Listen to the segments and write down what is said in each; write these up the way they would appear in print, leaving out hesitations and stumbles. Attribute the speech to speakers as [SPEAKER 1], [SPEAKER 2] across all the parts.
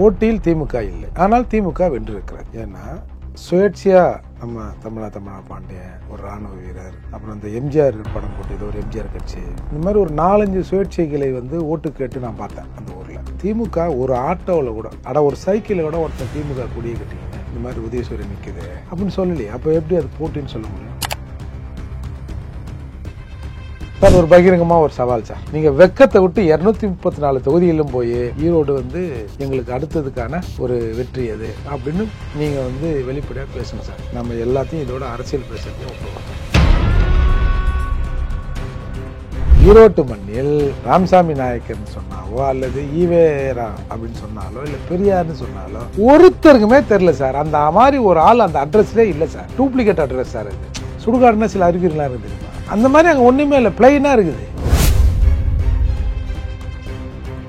[SPEAKER 1] போட்டியில் திமுக இல்லை, ஆனால் திமுக வென்றிருக்கிறது. ஏன்னா சுயேட்சையா நம்ம தமிழா பாண்டியன் ஒரு ராணுவ வீரர், அப்புறம் இந்த எம்ஜிஆர் படம் போட்டு ஒரு எம்ஜிஆர் கட்சி, இந்த மாதிரி ஒரு 4-5 சுயேட்சைகளை ஓட்டு கேட்டு நான் பார்த்தேன் அந்த ஊர்ல. திமுக ஒரு ஆட்டோவில் கூட ஒரு சைக்கிள் கூட ஒருத்தர் திமுக கொடியை கட்டிங்க இந்த மாதிரி உதயசூரியன் நிக்குது அப்படின்னு சொல்லலையே. அப்ப எப்படி அது போட்டின்னு சொல்ல முடியும் சார்? ஒரு பகிரங்கமா ஒரு சவால் சார், நீங்க வெக்கத்தை விட்டு 234 தொகுதியிலும் போய் ஈரோடு எங்களுக்கு அடுத்ததுக்கான ஒரு வெற்றி அது அப்படின்னு நீங்க வெளிப்படையா பேசணும் சார். நம்ம எல்லாத்தையும் இதோட அரசியல் பேசுறதையும் ஒப்புவோம். ஈரோட்டு மண்ணில் ராமசாமி நாயக்கர்னு சொன்னாவோ அல்லது ஈவேரா அப்படின்னு சொன்னாலோ இல்ல பெரியார்னு சொன்னாலோ ஒருத்தருக்குமே தெரியல சார். அந்த மாதிரி ஒரு ஆள் அந்த அட்ரஸ்லே இல்ல சார். Duplicate address sir. இது சுடுகாடுனா சில அறிகுறிலாம் இருக்குது, அந்த மாதிரி அங்க ஒண்ணுமே இல்லை, பிளைனா இருக்குது.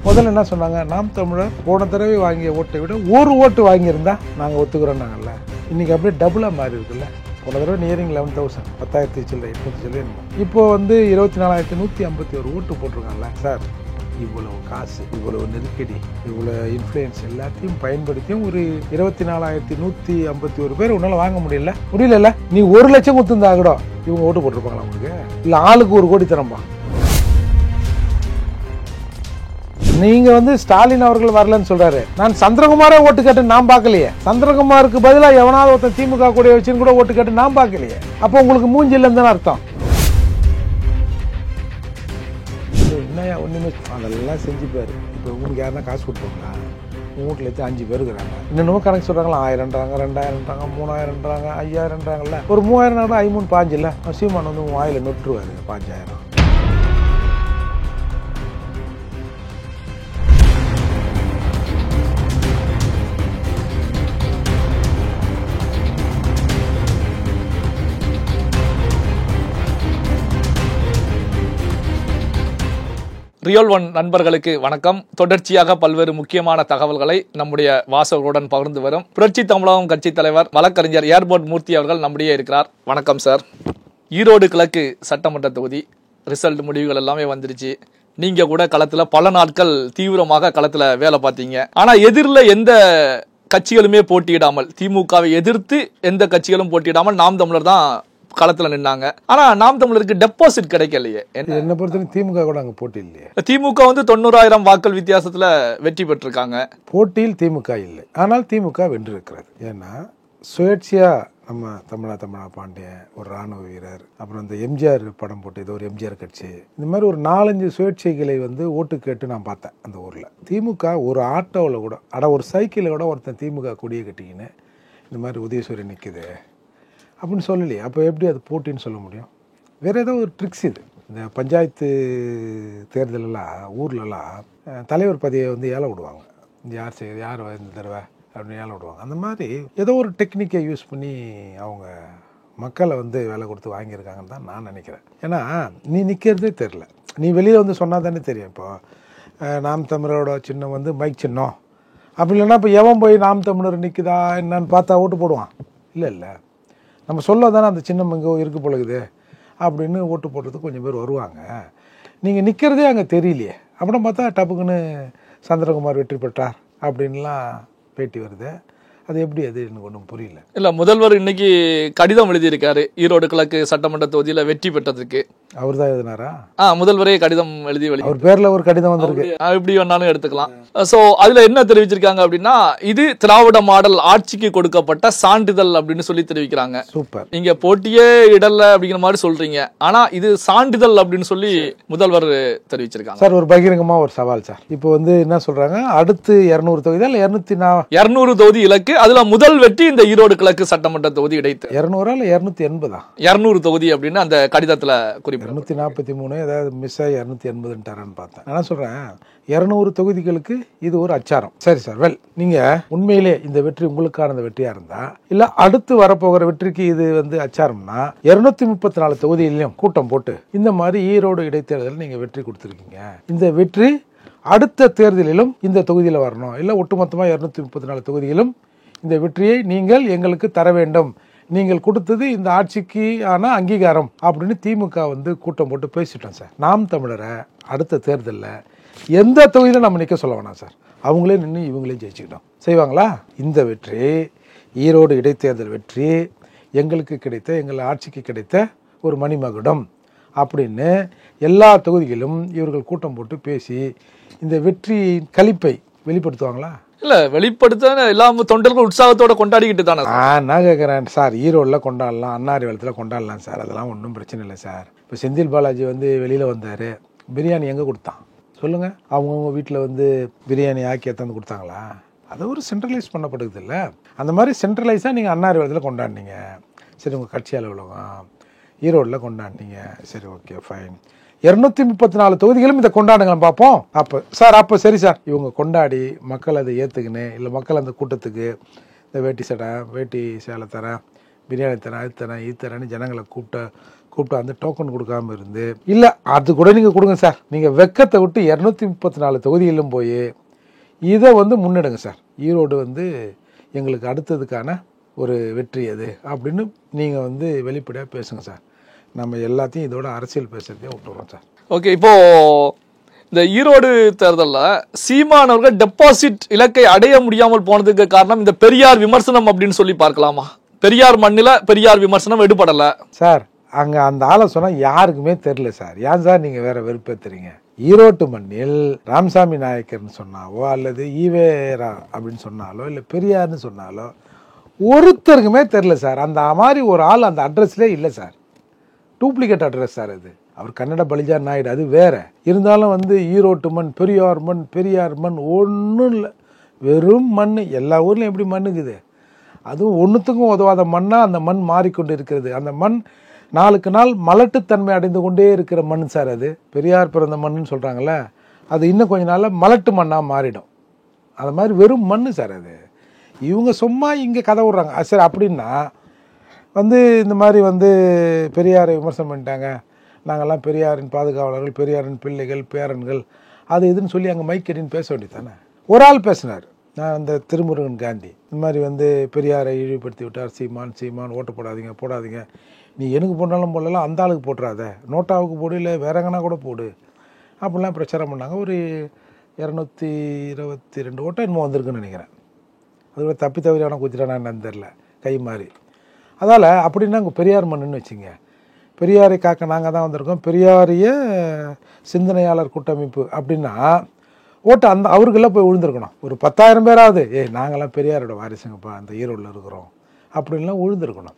[SPEAKER 1] முதல்ல என்ன சொன்னாங்க, நாம் தமிழர் போன தடவை வாங்கிய ஓட்டை விட ஒரு ஓட்டு வாங்கியிருந்தா நாங்க ஒத்துக்கிறோம் நாங்கல்ல. இன்னைக்கு அப்படியே டபுளா மாறி இருக்குல்ல. போன தடவை நியரிங் 11,000 10,000 சில்லறை 800 சில்லறை. இப்போ 24,151 ஓட்டு போட்டிருக்காங்கல்ல சார். இவ்வளவு காசு, இவ்வளவு நெருக்கடி, இவ்வளவு இன்ஃப்ளூயன்ஸ் எல்லாத்தையும் பயன்படுத்தியும் ஒரு 24,151 பேர் உன்னால வாங்க முடியல. நீ 1 லட்சம் குத்துந்தா கூட இவங்க ஓட்டு போட்டிருப்பாங்களா உங்களுக்கு? இல்ல ஆளுக்கு 1 கோடி தரம்பா? நீங்க ஸ்டாலின் அவர்கள் வரலன்னு சொல்றாரு. நான் சந்திரகுமாரே ஓட்டு கேட்டு நான் பார்க்கலையே. சந்திரகுமாருக்கு பதிலா எவனாவது ஒருத்தன் திமுக கூட வச்சுன்னு கூட ஓட்டு கேட்டு நான் பார்க்கலையே. அப்போ உங்களுக்கு மூஞ்சி இல்லைன்னு அர்த்தம். என்னையா ஒண்ணுமே அதெல்லாம் செஞ்சுப்பாரு. இப்போ உங்களுக்கு யாருன்னா காசு கொடுப்பாங்களா? உங்க வீட்டுல 5 பேர் இருக்கிறாங்க. இன்னும் கணக்கு சொல்றாங்களா, 1000ன்றாங்க, 2000ன்றாங்க, 3000ன்றாங்க, 5000ன்றாங்கல்ல. ஒரு 3000 53 5 இல்ல சீமான் உங்க வாயில நொட்டுருவாரு 5000.
[SPEAKER 2] ரியல் ஒன் நண்பர்களுக்கு வணக்கம். தொடர்ச்சியாக பல்வேறு முக்கியமான தகவல்களை நம்முடைய வாசகர்களுடன் பகிர்ந்து வரும் புரட்சி தமிழகம் கட்சி தலைவர் வழக்கறிஞர் ஏர்போர்ட் மூர்த்தி அவர்கள் நம்முடைய இருக்கிறார். வணக்கம் சார். ஈரோடு கிழக்கு சட்டமன்ற தொகுதி ரிசல்ட் முடிவுகள் எல்லாமே வந்துருச்சு. நீங்க கூட களத்துல பல நாட்கள் தீவிரமாக களத்துல வேலை பார்த்தீங்க. ஆனா எதிரில் எந்த கட்சிகளுமே போட்டியிடாமல், திமுகவை எதிர்த்து எந்த கட்சிகளும் போட்டியிடாமல் நாம் தமிழர் தான் களத்துல நின்னாங்க. ஆனா நாம் தமிழருக்கு டெபாசிட் கிடைக்கலையே.
[SPEAKER 1] என்ன பொறுத்தவரை திமுக கூட அங்க போட்டி இல்லையே.
[SPEAKER 2] திமுக 90,000 வாக்கள் வித்தியாசத்துல வெற்றி பெற்றிருக்காங்க.
[SPEAKER 1] போட்டியில் திமுக இல்லை, ஆனால் திமுக வென்றிருக்கிறது. ஏன்னா சுயேட்சையா நம்ம தமிழா பாண்டியன் ஒரு ராணுவ வீரர், அப்புறம் இந்த எம்ஜிஆர் படம் போட்டு ஒரு எம்ஜிஆர் கட்சி, இந்த மாதிரி ஒரு 4-5 சுயேட்சைகளை ஓட்டு கேட்டு நான் பார்த்தேன் அந்த ஊர்ல. திமுக ஒரு ஆட்டோவில் கூட ஒரு சைக்கிள் கூட ஒருத்தன் திமுக கொடியை கட்டிக்கின்னு இந்த மாதிரி உதயசூரியன் நிக்குது அப்படின்னு சொல்லலையே. அப்போ எப்படி அது போட்டின்னு சொல்ல முடியும்? வேற ஏதோ ஒரு ட்ரிக்ஸ் இது. இந்த பஞ்சாயத்து தேர்தலெல்லாம் ஊர்லலாம் தலைவர் பதவியை ஏல விடுவாங்க. யார் செய்யுது, யார் இந்த தடவை அப்படின்னு ஏல விடுவாங்க. அந்த மாதிரி ஏதோ ஒரு டெக்னிக்கை யூஸ் பண்ணி அவங்க மக்களை வேலை கொடுத்து வாங்கியிருக்காங்கன்னு தான் நான் நினைக்கிறேன். ஏன்னா நீ நிற்கிறதே தெரில, நீ வெளியில் சொன்னால் தானே தெரியும். இப்போ நாம் தமிழரோட சின்னம் மைக் சின்னம் அப்படி இல்லைன்னா இப்போ எவன் போய் நாம் தமிழர் நிற்குதா என்னன்னு பார்த்தா ஓட்டு போடுவான்? இல்லை, நம்ம சொல்ல தானே அந்த சின்னம் இங்கே இருக்கு போலகுது அப்படின்னு ஓட்டு போடுறதுக்கு கொஞ்சம் பேர் வருவாங்க. நீங்கள் நிற்கிறதே அங்கே தெரியலையே. அப்புறம் பார்த்தா டப்புக்குன்னு சந்திரகுமார் வெற்றி பெற்றார் அப்படின்லாம் பேட்டி வருது. அது எப்படி? அது எனக்கு ஒன்றும் புரியல.
[SPEAKER 2] இல்ல, முதல்வர் இன்னைக்கு கடிதம் எழுதியிருக்காரு ஈரோடு கிழக்கு சட்டமன்ற தொகுதியில வெற்றி பெற்றதுக்கு.
[SPEAKER 1] அவர் தான் எழுதினாரா?
[SPEAKER 2] முதல்வரே கடிதம் எழுதி
[SPEAKER 1] அவர் பேர்ல ஒரு கடிதம் வந்திருக்கு.
[SPEAKER 2] எப்படி வேணாலும் எடுத்துக்கலாம். சோ அதுல என்ன தெரிவிச்சிருக்காங்க அப்படின்னா, இது திராவிட மாடல் ஆட்சிக்கு கொடுக்கப்பட்ட சான்றிதழ் அப்படின்னு சொல்லி தெரிவிக்கிறாங்க.
[SPEAKER 1] சூப்பர்.
[SPEAKER 2] நீங்க போட்டியே இடல அப்படிங்கிற மாதிரி சொல்றீங்க, ஆனா இது சான்றிதழ் அப்படின்னு சொல்லி முதல்வர் தெரிவிச்சிருக்காங்க.
[SPEAKER 1] சார் ஒரு பகிரங்கமா ஒரு சவால் சார். இப்போ என்ன சொல்றாங்க, அடுத்து 200 தொகுதி இல்ல
[SPEAKER 2] 200 தொகுதி இலக்கு. அதுல முதல் வெற்றி இந்த ஈரோடு கிழக்கு சட்டமன்ற தொகுதி இடைத்து
[SPEAKER 1] 200 இல்ல 280
[SPEAKER 2] 200 தொகுதி அப்படின்னு அந்த கடிதத்துல குறிப்பிட்டு
[SPEAKER 1] 243 ஏதாவது மிஸ் ஆகி 280 பார்த்தேன். நான் சொல்றேன் 200 தொகுதிகளுக்கு இது ஒரு அச்சாரம். சரி சார், வெல், நீங்க உண்மையிலே இந்த வெற்றி உங்களுக்கான வெற்றியா இருந்தா இல்ல அடுத்து வரப்போகிற வெற்றிக்கு இது அச்சாரம்னா 234 தொகுதியிலும் கூட்டம் போட்டு இந்த மாதிரி ஈரோடு இடைத்தேர்தல் நீங்க வெற்றி கொடுத்திருக்கீங்க. இந்த வெற்றி அடுத்த தேர்தலிலும் இந்த தொகுதியில வரணும். இல்ல ஒட்டுமொத்தமா 234 தொகுதியிலும் இந்த வெற்றியை நீங்கள் எங்களுக்கு தர வேண்டும். நீங்கள் கொடுத்தது இந்த ஆட்சிக்கு ஆன அங்கீகாரம் அப்படின்னு திமுக கூட்டம் போட்டு பேசிட்டோம் சார். நாம் தமிழரை அடுத்த தேர்தலில் எந்த தொகுதியிலும் நம்ம நிற்க சொல்ல வேணாம் சார், அவங்களே நின்று இவங்களே ஜெயிச்சுக்கிட்டோம். செய்வாங்களா? இந்த வெற்றி, ஈரோடு இடைத்தேர்தல் வெற்றி எங்களுக்கு கிடைத்த, எங்கள் ஆட்சிக்கு கிடைத்த ஒரு மணிமகுடம் அப்படின்னு எல்லா தொகுதிகளிலும் இவர்கள் கூட்டம் போட்டு பேசி இந்த வெற்றியின் களிப்பை வெளிப்படுத்துவாங்களா?
[SPEAKER 2] இல்ல, வெளிப்படுத்த எல்லா தொண்டர்கள் உற்சாகத்தோட கொண்டாடிக்கிட்டு தானே.
[SPEAKER 1] நான் கேட்குறேன் சார், ஈரோடில் கொண்டாடலாம், அன்னாரி வளத்தில் கொண்டாடலாம் சார், அதெல்லாம் ஒன்றும் பிரச்சனை இல்லை சார். இப்போ செந்தில் பாலாஜி வந்து வெளியில் வந்தார், பிரியாணி எங்கே கொடுத்தான் சொல்லுங்கள்? அவங்கவுங்க வீட்டில் வந்து பிரியாணி ஆக்கி எடுத்து கொடுத்தாங்களா? அது ஒரு சென்ட்ரலைஸ் பண்ணப்படுது இல்லை? அந்த மாதிரி சென்ட்ரலைஸாக நீங்கள் அன்னாரி வளத்தில் கொண்டாடினீங்க, சரி, உங்கள் கட்சி அலுவலகம் ஈரோடில் கொண்டாடினீங்க, சரி, ஓகே, ஃபைன். 234 தொகுதிகளும் இதை கொண்டாடுங்களேன் பார்ப்போம். அப்போ சரி சார், இவங்க கொண்டாடி மக்கள் அதை ஏற்றுக்கின்னு, இல்லை மக்கள் அந்த கூட்டத்துக்கு இந்த வேட்டி சேலை தரேன், பிரியாணி தரேன், அது தரேன், இது தரேன்னு ஜனங்களை கூப்பிட்டு அந்த டோக்கன் கொடுக்காம இருந்து, இல்லை அது கூட நீங்கள் கொடுங்க சார், நீங்கள் வெக்கத்தை விட்டு 234 தொகுதிகளிலும் போய் இதை வந்து முன்னெடுங்க சார். ஈரோடு வந்து எங்களுக்கு அடுத்ததுக்கான ஒரு வெற்றி அது அப்படின்னு நீங்கள் வந்து வெளிப்படையாக பேசுங்க சார். நம்ம எல்லாத்தையும் இதோட அரசியல் பேசுறதே விட்டுறோம் சார்.
[SPEAKER 2] ஓகே, இப்போ இந்த ஈரோடு தேர்தலில் சீமானவர்கள் டெபாசிட் இலக்கை அடைய முடியாமல் போனதுக்கு காரணம் இந்த பெரியார் விமர்சனம் அப்படின்னு சொல்லி பார்க்கலாமா? பெரியார் மண்ணில் பெரியார் விமர்சனம் எடுபடலை சார்.
[SPEAKER 1] அங்கே அந்த ஆலோசனை யாருக்குமே தெரியல சார். ஏன் சார் நீங்கள் வேற வெறுப்பேற்றுறீங்க? ஈரோட்டு மண்ணில் ராமசாமி நாயக்கர்னு சொன்னாவோ அல்லது ஈவேரா அப்படின்னு சொன்னாலோ இல்லை பெரியார்னு சொன்னாலோ ஒருத்தருக்குமே தெரில சார். அந்த மாதிரி ஒரு ஆள் அந்த அட்ரஸ்லேயே இல்லை சார். டூப்ளிகேட் அட்ரஸ் சார் அது. அவர் கன்னட பலிஜார் நாயுடு, அது வேற. இருந்தாலும் வந்து ஈரோட்டு மண், பெரியார் மண் ஒன்றும் இல்லை, வெறும் மண். எல்லா ஊர்லையும் எப்படி மண்ணுக்குது? அதுவும் ஒன்றுத்துக்கும் உதவாத மண்ணாக அந்த மண் மாறிக்கொண்டு இருக்கிறது. அந்த மண் நாளுக்கு நாள் மலட்டுத்தன்மை அடைந்து கொண்டே இருக்கிற மண் சார் அது. பெரியார் பிறந்த மண்ணுன்னு சொல்கிறாங்களே, அது இன்னும் கொஞ்ச நாளில் மலட்டு மண்ணாக மாறிடும். அது மாதிரி வெறும் மண் சார் அது. இவங்க சும்மா இங்கே கதை விட்றாங்க. சரி, அப்படின்னா வந்து இந்த மாதிரி வந்து பெரியாரை விமர்சனம் பண்ணிட்டாங்க, நாங்கள்லாம் பெரியாரின் பாதுகாவலர்கள், பெரியாரின் பிள்ளைகள், பேரன்கள், அது இதுன்னு சொல்லி அங்கே மைக்கடின்னு பேச வேண்டியது தானே. ஒரு ஆள் பேசினார், நான் அந்த திருமுருகன் காந்தி, இந்த மாதிரி வந்து பெரியாரை இழிவுபடுத்தி விட்டார் சீமான், ஓட்டு போடாதீங்க, நீ எனக்கு போட்டாலும் போடலாம், அந்த ஆளுக்கு போட்டுறாத, நோட்டாவுக்கு போடு, இல்லை வேற எங்கன்னா கூட போடு அப்படிலாம் பிரச்சாரம் பண்ணாங்க. ஒரு 222 ஓட்டம் என்னமோ வந்திருக்குன்னு நினைக்கிறேன். அதுக்கூட தவறி அவனை குத்திட்டானா என்னன்னு தெரில, கை மாறி. அதால் அப்படின்னா அங்கே பெரியார் மண்ணுன்னு வச்சுங்க. பெரியாரை காக்க நாங்கள் தான் வந்திருக்கோம், பெரியாரிய சிந்தனையாளர் கூட்டமைப்பு அப்படின்னா ஓட்டு அந்த அவருக்கெல்லாம் போய் விழுந்திருக்கணும். ஒரு 10,000 பேராவது, நாங்கள்லாம் பெரியாரோட வாரிசுங்கப்பா, அந்த ஈரோடில் இருக்கிறோம் அப்படின்லாம் விழுந்திருக்கணும்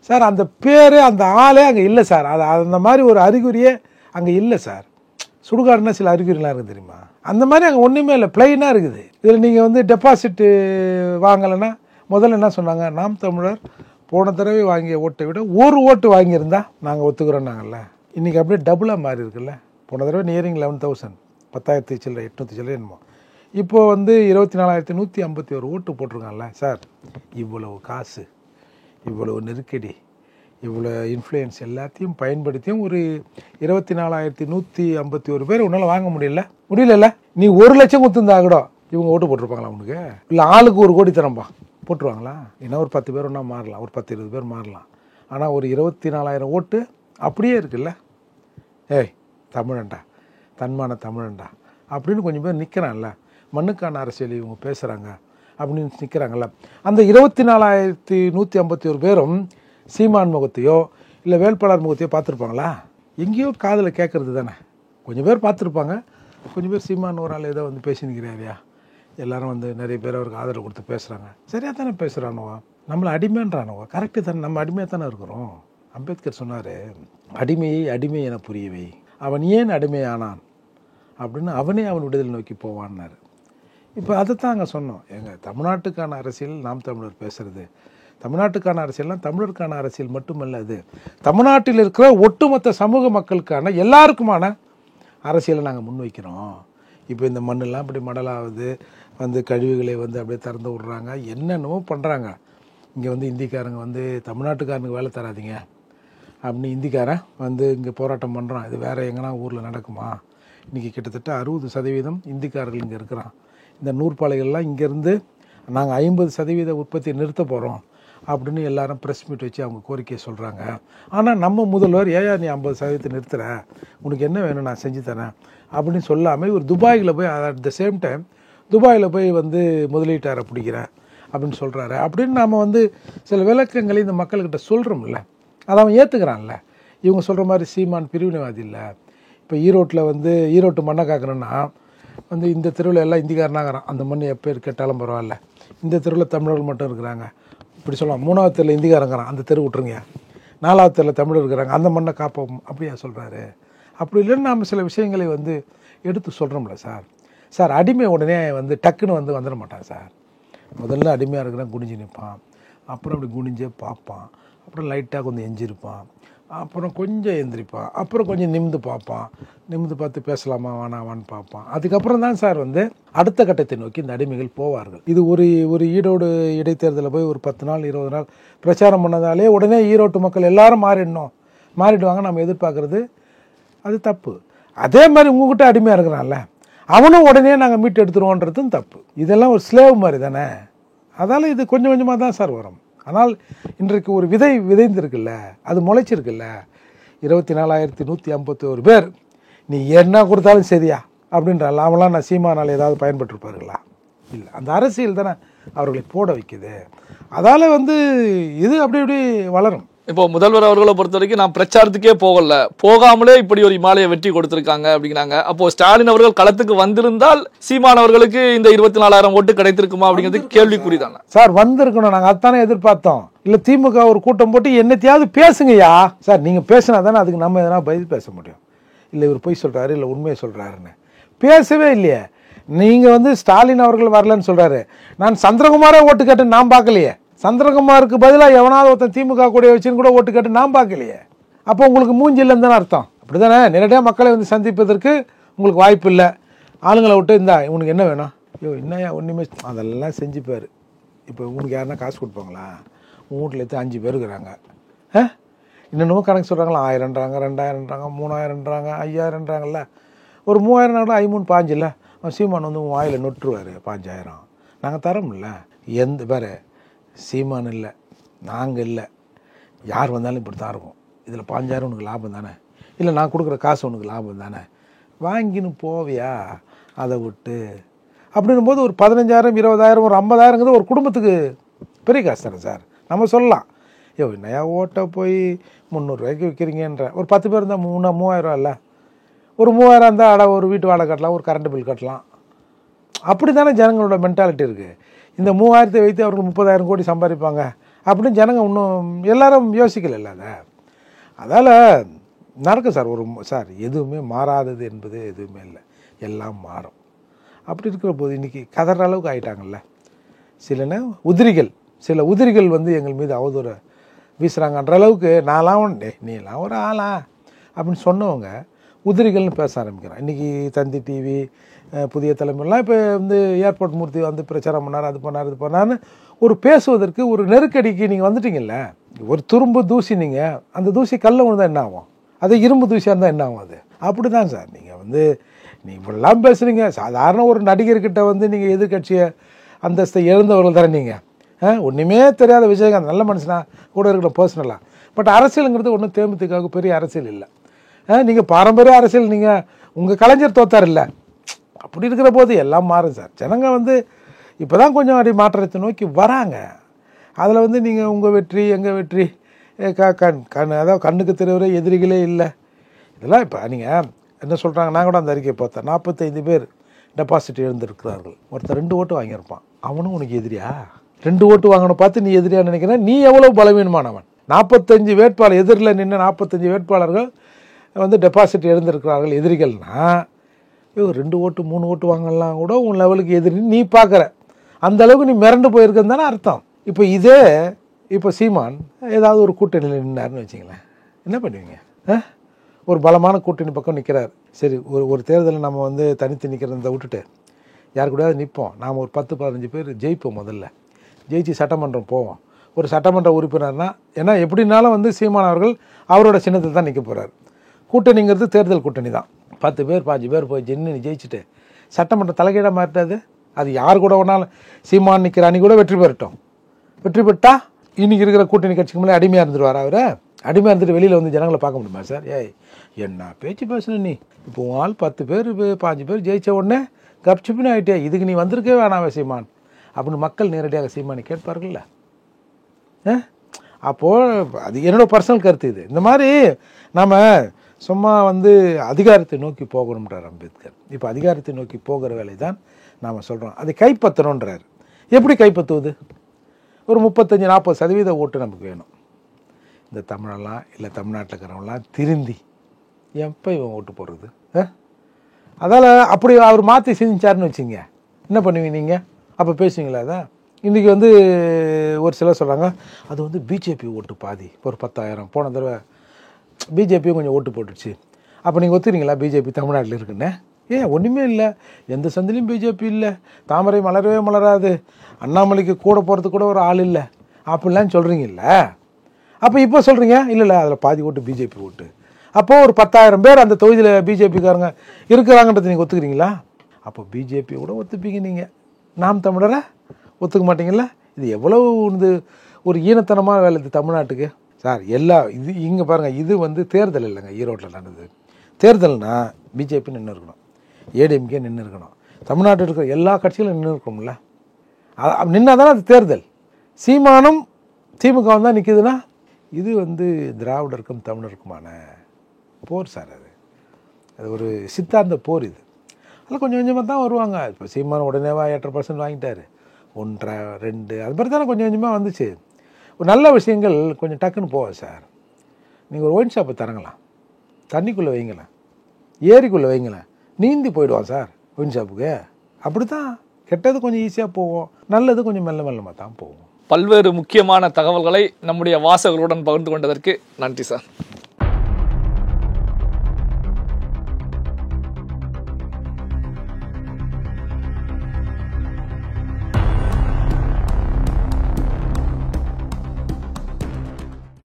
[SPEAKER 1] சார். அந்த பேர், அந்த ஆளே அங்கே இல்லை சார். அது அந்த மாதிரி ஒரு அறிகுறியே அங்கே இல்லை சார். சுடுகாடுனா சில அறிகுறிலாம் இருக்குது தெரியுமா? அந்த மாதிரி அங்கே ஒன்றுமே இல்லை, பிளைனாக இருக்குது. இதில் நீங்கள் வந்து டெபாசிட்டு வாங்கலைன்னா முதல்ல என்ன சொன்னாங்க, நாம் தமிழர் போன தடவை வாங்கிய ஓட்டை விட ஒரு ஓட்டு வாங்கியிருந்தா நாங்கள் ஒத்துக்கிறோம் நாங்கள்ல. இன்றைக்கி அப்படியே டபுளாக மாறி இருக்குல்ல. போன தடவை நியரிங் 11,000, 10,000 சில்லறை, 800 சில்லறை என்னமோ. இப்போது வந்து 24,151 ஓட்டு போட்டிருக்காங்கல்ல சார். இவ்வளவு காசு, இவ்வளவு நெருக்கடி, இவ்வளோ இன்ஃப்ளூயன்ஸ் எல்லாத்தையும் பயன்படுத்தியும் ஒரு 24,151 பேர் உன்னால் வாங்க முடியல. நீ 1 லட்சம் கொடுத்துருந்தா கூட இவங்க ஓட்டு போட்டிருப்பாங்களா உனக்கு? இல்லை ஆளுக்கு 1 கோடி தரம்பா போட்டுருவாங்களா? இன்னும் ஒரு 10 பேர் ஒன்றா மாறலாம், ஒரு 10-20 பேர் மாறலாம். ஆனால் ஒரு 24,000 ஓட்டு அப்படியே இருக்குல்ல. தமிழண்டா, தன்மான தமிழண்டா அப்படின்னு கொஞ்சம் பேர் நிற்கிறான்ல. மண்ணுக்கான அரசியல் இவங்க பேசுகிறாங்க அப்படின்னு நிற்கிறாங்கல்ல. அந்த 24,151 பேரும் சீமான் முகத்தையோ இல்லை வேட்பாளர் முகத்தையோ பார்த்துருப்பாங்களா? எங்கேயோ காதில் கேட்குறது தானே. கொஞ்சம் பேர் பார்த்துருப்பாங்க, கொஞ்சம் பேர் சீமான் ஒரு ஆள் ஏதோ வந்து பேசி நிற்கிறாரியா, எல்லாரும் வந்து நிறைய பேர் அவருக்கு ஆதரவு கொடுத்து பேசுகிறாங்க. சரியாக தானே பேசுகிறானுவா, நம்மளை அடிமைன்றானுவா. கரெக்டு தானே, நம்ம அடிமையாக தானே இருக்கிறோம். அம்பேத்கர் சொன்னார், அடிமையை அடிமை என புரியவை, அவன் ஏன் அடிமையானான் அப்படின்னு அவனே அவன் விடுதலை நோக்கி போவான்னாரு. இப்போ அதைத்தான் அங்கே சொன்னோம். எங்கள் தமிழ்நாட்டுக்கான அரசியல் நாம் தமிழர் பேசுகிறது. தமிழ்நாட்டுக்கான அரசியல்னால் தமிழருக்கான அரசியல் மட்டுமல்ல, அது தமிழ்நாட்டில் இருக்கிற ஒட்டுமொத்த சமூக மக்களுக்கான எல்லாருக்குமான அரசியலை நாங்கள் முன்வைக்கிறோம். இப்போ இந்த மண்ணெல்லாம் இப்படி மடலாகுது, வந்து கழிவுகளை வந்து அப்படியே திறந்து விட்றாங்க, என்னென்னமோ பண்ணுறாங்க. இங்கே வந்து இந்திக்காரங்க வந்து தமிழ்நாட்டுக்காரனுக்கு வேலை தராதிங்க அப்படின்னு இந்திக்காரன் வந்து இங்கே போராட்டம் பண்ணுறான். இது வேறு எங்கன்னா ஊரில் நடக்குமா? இன்றைக்கி கிட்டத்தட்ட 60% இந்திக்காரர்கள் இங்கே இருக்கிறான். இந்த நூற்பாலைகள்லாம் இங்கேருந்து நாங்கள் 50% உற்பத்தியை நிறுத்த போகிறோம் அப்படின்னு எல்லாரும் ப்ரெஸ் மீட் வச்சு அவங்க கோரிக்கையை சொல்கிறாங்க. ஆனால் நம்ம முதல்வர் ஏயா நீ 50% நிறுத்துற, உனக்கு என்ன வேணும் நான் செஞ்சு தரேன் அப்படின்னு சொல்லாமல் இவர் துபாயில் போய் அட் த சேம் டைம் துபாயில் போய் வந்து முதலீட்டாரை பிடிக்கிறேன் அப்படின்னு சொல்கிறாரு. அப்படின்னு நாம் வந்து சில விளக்கங்களை இந்த மக்கள்கிட்ட சொல்கிறோம்ல, அதை அவன் ஏற்றுக்கிறான்ல. இவங்க சொல்கிற மாதிரி சீமான் பிரிவினைவாதி இல்லை. இப்போ ஈரோட்டில் வந்து ஈரோட்டு மண்ணை காக்கணுன்னா வந்து இந்த தெருவில் எல்லாம் இந்திக்காரனாகிறான், அந்த மண் எப்போ கேட்டாலும் பரவாயில்ல, இந்த தெருவில் தமிழர்கள் மட்டும் இருக்கிறாங்க இப்படி சொல்லலாம். 3வது தெருவில் இந்திக்காரங்கிறான், அந்த தெரு விட்டுருங்க. 4வது தெருவில் தமிழர் இருக்கிறாங்க, அந்த மண்ணை காப்போம் அப்படியா சொல்கிறாரு. அப்படி இல்லைன்னு நாம் சில விஷயங்களை வந்து எடுத்து சொல்கிறோம்ல சார். அடிமை உடனே வந்து டக்குன்னு வந்து வந்துட மாட்டான் சார். முதல்ல அடிமையாக இருக்கிறான், குனிஞ்சு நிற்பான், அப்புறம் அப்படி குனிஞ்சே பார்ப்பான், அப்புறம் லைட்டாக கொஞ்சம் எஞ்சிருப்பான், அப்புறம் கொஞ்சம் எந்திரிப்பான், அப்புறம் கொஞ்சம் நிமிந்து பார்ப்பான், நிமிந்து பார்த்து பேசலாமா வானாவான்னு பார்ப்பான். அதுக்கப்புறம் தான் சார் வந்து அடுத்த கட்டத்தை நோக்கி இந்த அடிமைகள் போவார்கள். இது ஒரு ஈரோடு இடைத்தேர்தலில் போய் ஒரு 10 நாள் 20 நாள் பிரச்சாரம் பண்ணதாலே உடனே ஈரோட்டு மக்கள் எல்லாரும் மாறிடுவாங்க நம்ம எதிர்பார்க்குறது அது தப்பு. அதே மாதிரி உங்ககிட்ட அடிமையாக இருக்கிறான்ல, அவனும் உடனே நாங்கள் மீட்டு எடுத்துருவோன்றதும் தப்பு. இதெல்லாம் ஒரு ஸ்லேவ் மாதிரி தானே. அதால் இது கொஞ்சம் கொஞ்சமாக தான் சார் வரும். ஆனால் இன்றைக்கு ஒரு விதை விதைந்திருக்குல்ல, அது முளைச்சிருக்குல்ல. 24,151 பேர் நீ என்ன கொடுத்தாலும் சரியா அப்படின்றால அவங்களாம் நான் சீமானால் ஏதாவது பயன்பட்டுருப்பாருங்களா? இல்லை. அந்த அரசியல் தானே அவர்களை போட வைக்குது. அதால் வந்து இது அப்படி இப்படி வளரும்.
[SPEAKER 2] இப்போ முதல்வர் அவர்களை பொறுத்த வரைக்கும் நான் பிரச்சாரத்துக்கே போகாமலே இப்படி ஒரு இமாலய வெற்றி கொடுத்திருக்காங்க அப்படிங்கிறாங்க. அப்போ ஸ்டாலின் அவர்கள் களத்துக்கு வந்திருந்தால் சீமான் அவர்களுக்கு இந்த 24,000 ஓட்டு கிடைத்திருக்குமா அப்படிங்கிறது கேள்விக்குறிதானே
[SPEAKER 1] சார். வந்திருக்கணும், நாங்கள் அதானே எதிர்பார்த்தோம். இல்லை திமுக ஒரு கூட்டம் போட்டு என்னத்தையாவது பேசுங்கய்யா சார். நீங்கள் பேசினா தானே அதுக்கு நம்ம எதனா பதில் பேச முடியும். இல்லை இவர் பொய் சொல்கிறாரு, இல்லை உண்மையை சொல்கிறாருன்னு பேசவே இல்லையே. நீங்கள் வந்து ஸ்டாலின் அவர்கள் வரலன்னு சொல்கிறாரு, நான் சந்திரகுமாரே ஓட்டு கேட்டு நான் பார்க்கலையே. சந்திரகுமாருக்கு பதிலாக எவனாவது ஒருத்தன் திமுக கூட வச்சுன்னு கூட ஓட்டு கேட்டு நான் பார்க்கலையே. அப்போ உங்களுக்கு மூஞ்சி இல்லைன்னு தானே அர்த்தம். அப்படி தானே. நேரடியாக மக்களை வந்து சந்திப்பதற்கு உங்களுக்கு வாய்ப்பு இல்லை. ஆளுங்களை விட்டு இந்தா உனக்கு என்ன வேணும், என்னையா ஒன்றுமே அதெல்லாம் செஞ்சுப்பார். இப்போ உனக்கு யாருன்னா காசு கொடுப்பாங்களா? உங்கள் வீட்டில் எடுத்து 5 பேர் இருக்கிறாங்க, இன்னொன்று கணக்கு சொல்கிறாங்களா, 1000ன்றாங்க, 2000ன்றாங்க, 3000ன்றாங்க, 5000ன்றாங்கல்ல. ஒரு 3000 கூட 5 3 5 இல்லை. சீமான் வந்து உன் வாயில் நொட்டுருவார் 5000. நாங்கள் தரோம்ல. எந்த பேர் சீமான் இல்லை, நாங்கள் இல்லை, யார் வந்தாலும் இப்படி தான் இருக்கும். இதில் 5000 உனக்கு லாபம் தானே, இல்லை நான் கொடுக்குற காசு உனக்கு லாபம் தானே, வாங்கின்னு போவியா அதை விட்டு அப்படின்னும் போது ஒரு 15,000 20,000 ஒரு 50,000ங்கிறது ஒரு குடும்பத்துக்கு பெரிய காசு தானே சார். நம்ம சொல்லலாம், என்னையா ஓட்டை போய் 300 ரூபாய்க்கு விற்கிறீங்கன்ற. ஒரு 10 பேர் இருந்தால் 3000 இல்லை, ஒரு 3000 இருந்தால் ஒரு வீட்டு வாடகை கட்டலாம், ஒரு கரண்ட் பில் கட்டலாம். அப்படி தானே ஜனங்களோட மென்டாலிட்டி இருக்குது. இந்த 3000 வைத்து அவர்கள் 30,000 கோடி சம்பாதிப்பாங்க அப்படின்னு ஜனங்க இன்னும் எல்லாரும் யோசிக்கல அதை. அதால் நடக்கும் சார். சார் எதுவுமே மாறாதது என்பது எதுவுமே இல்லை, எல்லாம் மாறும். அப்படி இருக்கிற போது இன்றைக்கி கதற அளவுக்கு ஆகிட்டாங்கல்ல சில உதிரிகள் வந்து எங்கள் மீது அவதூற வீசுகிறாங்கன்ற அளவுக்கு நான்லாம் நீலாம் ஒரு ஆளா அப்படின்னு சொன்னவங்க உதிரிகள்னு பேச ஆரம்பிக்கிறான். இன்றைக்கி தந்தி டிவி புதிய தலைமுறைலாம் இப்போ வந்து ஏர்போர்ட் மூர்த்தி வந்து பிரச்சாரம் பண்ணார், அது பண்ணார், இது பண்ணார்னு ஒரு பேசுவதற்கு ஒரு நெருக்கடிக்கு நீங்கள் வந்துட்டீங்கல்ல. ஒரு துரும்பு தூசி, நீங்கள் அந்த தூசி கல்ல விழுந்தால் என்ன ஆகும், அது இரும்பு தூசியாக இருந்தால் என்ன ஆகும்? அது அப்படி தான் சார். நீங்கள் வந்து இப்படிலாம் பேசுகிறீங்க. சாதாரண ஒரு நடிகர்கிட்ட வந்து நீங்கள் எதிர்கட்சியை அந்தஸ்தை எழுந்தவர்கள் தானே நீங்கள். ஒன்றுமே தெரியாத விஜயகாந்த் நல்ல மனுஷனா கூட இருக்கிற பர்சனலாக. பட் அரசியலுங்கிறது ஒன்றும் தேமுதிக பெரிய அரசியல் இல்லை. நீங்கள் பாரம்பரிய அரசியல், நீங்கள் உங்கள் கலைஞர் தோத்தார் இல்லை. அப்படி இருக்கிற போது எல்லாம் மாறும் சார். ஜனங்க வந்து இப்போ தான் கொஞ்சம் அப்படி மாற்றத்தை நோக்கி வராங்க. அதில் வந்து நீங்கள் உங்கள் வெற்றி எங்கள் வெற்றி அதாவது கண்ணுக்கு தெரியவரை எதிரிகளே இல்லை. இதெல்லாம் இப்போ நீங்கள் என்ன சொல்கிறாங்க, நான் கூட அந்த அறிக்கையை பார்த்தேன். 45 பேர் டெபாசிட் எழுந்திருக்கிறார்கள். ஒருத்தர் 2 ஓட்டு வாங்கியிருப்பான், அவனும் உனக்கு எதிரியா? 2 ஓட்டு வாங்கணும் பார்த்து நீ எதிரியா நினைக்கிறேன். நீ எவ்வளோ பலவீனமானவன். 45 வேட்பாளர் எதிரில் நின்று 45 வேட்பாளர்கள் வந்து டெபாசிட் எழுந்திருக்கிறார்கள் எதிரிகள்னா, 2 ஓட்டு 3 ஓட்டு வாங்கலாம் கூட உன் லெவலுக்கு எதிரி நீ பார்க்குற. அந்த அளவுக்கு நீ மிரண்டு போயிருக்குன்னு தானே அர்த்தம். இப்போ சீமான் ஏதாவது ஒரு கூட்டணியில் நின்னாருன்னு வச்சிங்களேன், என்ன பண்ணுவீங்க? ஒரு பலமான கூட்டணி பக்கம் நிற்கிறார். சரி, ஒரு தேர்தலில் நம்ம வந்து தனித்து நிற்கிறத விட்டுட்டு யார் கூடயாவது நிற்போம். நாம் ஒரு 10-15 பேர் ஜெயிப்போம். முதல்ல ஜெயிச்சு சட்டமன்றம் போவோம். ஒரு சட்டமன்ற உறுப்பினர்னா, ஏன்னா எப்படின்னாலும் வந்து சீமான் அவர்கள் அவரோட சின்னத்தில் தான் நிற்க போகிறார். கூட்டணிங்கிறது தேர்தல் கூட்டணி தான். 10 பேர் 5 பேர் போய் ஜெயிச்சுட்டு சட்டமன்ற தலைகீழாக மாட்டாது. அது யார் கூட வேணாலும் சீமான் நிற்கிற அணி கூட வெற்றி பெறட்டும். வெற்றி பெற்றா இன்னைக்கு இருக்கிற கூட்டணி கட்சிக்கு மேலே அடிமையாக இருந்துருவார் அவர். அடிமையாக இருந்துட்டு வெளியில் வந்து ஜனங்களை பார்க்க முடியுமா சார்? ஏய் என்ன பேச்சு பேசணும் நீ, இப்போ உன் ஆள் 10 பேர் 5 பேர் ஜெயிச்ச உடனே கப்சிப்புன்னு ஆகிட்டே, இதுக்கு நீ வந்திருக்கே வேணாம் சீமான் அப்படின்னு மக்கள் நேரடியாக சீமானை கேட்பார்கள்ல. அப்போது அது என்னோடய பர்சனல் கருத்து. இது இந்த மாதிரி நம்ம சும்மா வந்து அதிகாரத்தை நோக்கி போகணுன்றார் அம்பேத்கர். இப்போ அதிகாரத்தை நோக்கி போகிற வேலை தான் நாம் சொல்கிறோம். அதை கைப்பற்றணுன்றார். எப்படி கைப்பற்றுவது? ஒரு 35-40% ஓட்டு நமக்கு வேணும். இந்த தமிழெல்லாம் இல்லை தமிழ்நாட்டில் இருக்கிறவங்களாம் திருந்தி எப்போ இவன் ஓட்டு போடுறது? அதால் அப்படி அவர் மாற்றி செஞ்சாருன்னு வச்சுங்க, என்ன பண்ணுவீங்க நீங்கள்? அப்போ பேசுவீங்களா? அதான் இன்றைக்கி வந்து ஒரு சிலர் சொல்கிறாங்க அது வந்து பிஜேபி ஓட்டு பாதி, ஒரு 10,000 போன தடவை பிஜேபியும் கொஞ்சம் ஓட்டு போட்டுடுச்சு. அப்போ நீங்கள் ஒத்துக்கிறீங்களா பிஜேபி தமிழ்நாட்டில் இருக்குன்னு? ஏன் ஒன்றுமே இல்லை, எந்த சந்திலையும் பிஜேபி இல்லை, தாமரை மலரவே மலராது, அண்ணாமலைக்கு கூட போகிறது கூட ஒரு ஆள் இல்லை அப்படிலாம் சொல்கிறீங்கல்ல. அப்போ இப்போ சொல்கிறீங்க இல்லை அதில் பாதி ஓட்டு பிஜேபி ஓட்டு. அப்போது ஒரு 10,000 பேர் அந்த தொகுதியில் பிஜேபிக்காரங்க இருக்கிறாங்கன்றது நீங்கள் ஒத்துக்கிறீங்களா? அப்போ பிஜேபி கூட ஒத்துப்பீங்க நீங்கள், நாம் தமிழரை ஒத்துக்க மாட்டீங்களா? இது எவ்வளவு வந்து ஒரு ஈனத்தனமான வேலை இது தமிழ்நாட்டுக்கு சார். இது இங்கே பாருங்கள், இது வந்து தேர்தல் இல்லைங்க, ஈரோட்டில் நடந்தது. தேர்தல்னா பிஜேபி நின்று இருக்கணும், ஏடிஎம்கே நின்று இருக்கணும், தமிழ்நாட்டில் இருக்கிற எல்லா கட்சிகளும் நின்று இருக்கணும்ல. நின்னா தானே அது தேர்தல். சீமானும் திமுகவும் தான் நிற்குதுன்னா இது வந்து திராவிடருக்கும் தமிழருக்குமான போர் சார். அது ஒரு சித்தாந்த போர். இது அதில் கொஞ்சம் கொஞ்சமாக தான் வருவாங்க. இப்போ சீமான் உடனேவா 8% வாங்கிட்டார், 1, 2 அது மாதிரி தானே கொஞ்சம் கொஞ்சமாக வந்துச்சு. ஒரு நல்ல விஷயங்கள் கொஞ்சம் டக்குன்னு போவாது சார். நீங்கள் ஒரு ஒயின் ஷாப்பை தரங்களாம், தண்ணிக்குள்ளே வைங்களேன், ஏரிக்குள்ளே வைங்களேன், நீந்தி போயிடுவான் சார் ஒயின் ஷாப்புக்கு. அப்படி தான் கெட்டது கொஞ்சம் ஈஸியாக போகும், நல்லது கொஞ்சம் மெல்ல மெல்லமாக தான் போகும்.
[SPEAKER 2] பல்வேறு முக்கியமான தகவல்களை நம்முடைய வாசகர்களுடன் பகிர்ந்து கொண்டதற்கு நன்றி சார்.